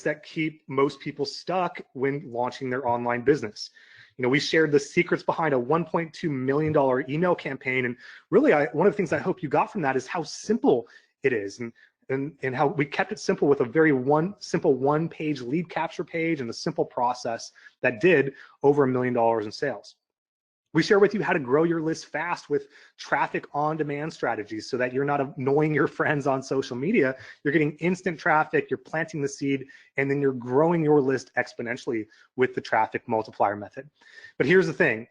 that keep most people stuck when launching their online business. You know, we shared the secrets behind a $1.2 million email campaign. And really, one of the things I hope you got from that is how simple it is, and how we kept it simple with a very simple one-page lead capture page and a simple process that did over $1 million in sales. We share with you how to grow your list fast with traffic on demand strategies so that you're not annoying your friends on social media. You're getting instant traffic, you're planting the seed, and then you're growing your list exponentially with the traffic multiplier method. But here's the thing.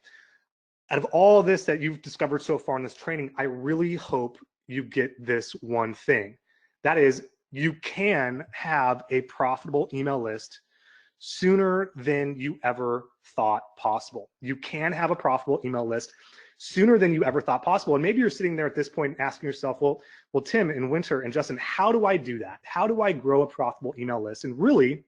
Out of all this that you've discovered so far in this training, I really hope you get this one thing. That is, you can have a profitable email list sooner than you ever thought possible. You can have a profitable email list sooner than you ever thought possible. And maybe you're sitting there at this point asking yourself, well, Tim and Winter and Justin, how do I do that? How do I grow a profitable email list? And really,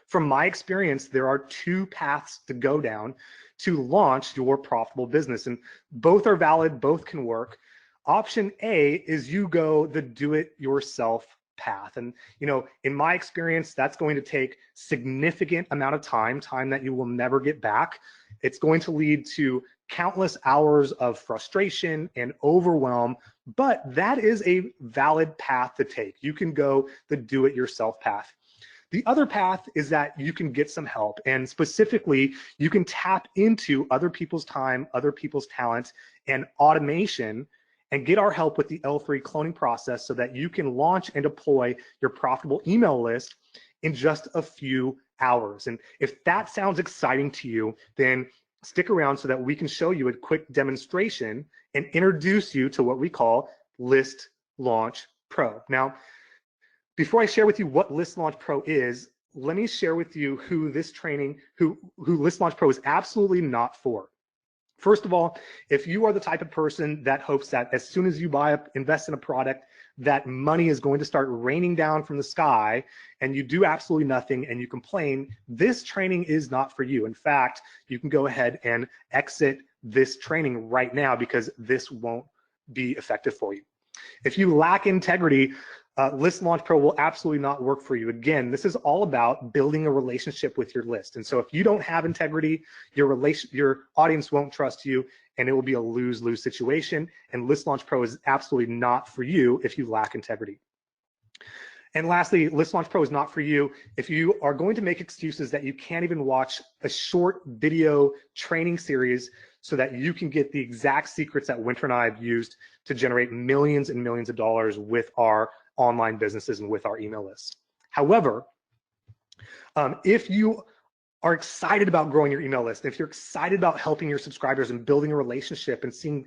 from my experience, there are two paths to go down to launch your profitable business. And both are valid, both can work. Option A is you go the do-it-yourself path. And, you know, in my experience, that's going to take significant amount of time that you will never get back. It's going to lead to countless hours of frustration and overwhelm, but that is a valid path to take. You can go the do-it-yourself path. The other path is that you can get some help, and specifically, you can tap into other people's time, other people's talent, and automation, and get our help with the L3 cloning process so that you can launch and deploy your profitable email list in just a few hours. And if that sounds exciting to you, then stick around so that we can show you a quick demonstration and introduce you to what we call List Launch Pro. Now, before I share with you what List Launch Pro is, let me share with you who this training, who List Launch Pro is absolutely not for. First of all, if you are the type of person that hopes that as soon as you invest in a product, that money is going to start raining down from the sky and you do absolutely nothing and you complain, this training is not for you. In fact, you can go ahead and exit this training right now because this won't be effective for you. If you lack integrity, List Launch Pro will absolutely not work for you. Again, this is all about building a relationship with your list. And so if you don't have integrity, your audience won't trust you, and it will be a lose-lose situation. And List Launch Pro is absolutely not for you if you lack integrity. And lastly, List Launch Pro is not for you if you are going to make excuses that you can't even watch a short video training series so that you can get the exact secrets that Winter and I have used to generate millions and millions of dollars with our online businesses and with our email lists. However, if you are excited about growing your email list, if you're excited about helping your subscribers and building a relationship and seeing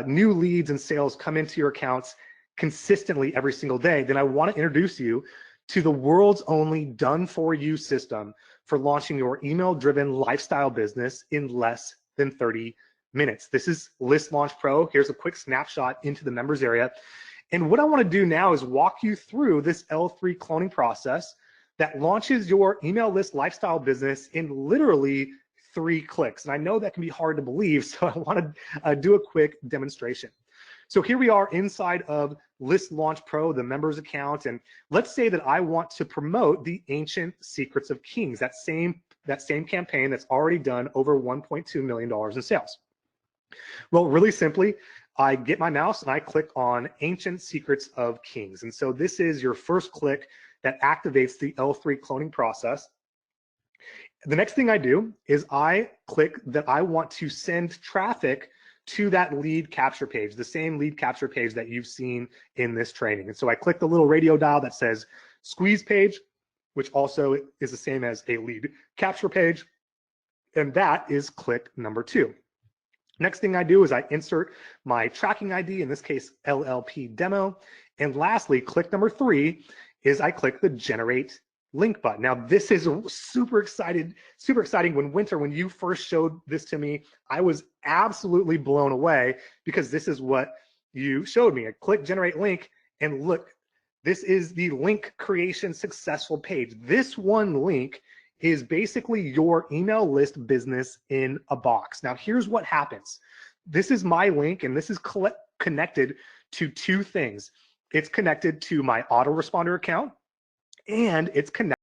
new leads and sales come into your accounts consistently every single day, then I want to introduce you to the world's only done-for-you system for launching your email-driven lifestyle business in less than 30 minutes. This is List Launch Pro. Here's a quick snapshot into the members area. And what I want to do now is walk you through this L3 cloning process that launches your email list lifestyle business in literally 3 clicks. And I know that can be hard to believe, so I want to do a quick demonstration. So here we are inside of List Launch Pro, the members account, and let's say that I want to promote the Ancient Secrets of Kings, that same campaign that's already done over $1.2 million in sales. Well, really simply, I get my mouse and I click on Ancient Secrets of Kings. And so this is your first click that activates the L3 cloning process. The next thing I do is I click that I want to send traffic to that lead capture page, the same lead capture page that you've seen in this training. And so I click the little radio dial that says squeeze page, which also is the same as a lead capture page. And that is click number 2. Next thing I do is I insert my tracking ID, in this case, LLP demo. And lastly, click number 3 is I click the generate link button. Now, this is super exciting. When you first showed this to me, I was absolutely blown away because this is what you showed me. I click generate link and look, this is the link creation successful page. This one link is basically your email list business in a box. Now, here's what happens. This is my link, and this is connected to 2 things. It's connected to my autoresponder account, and it's connected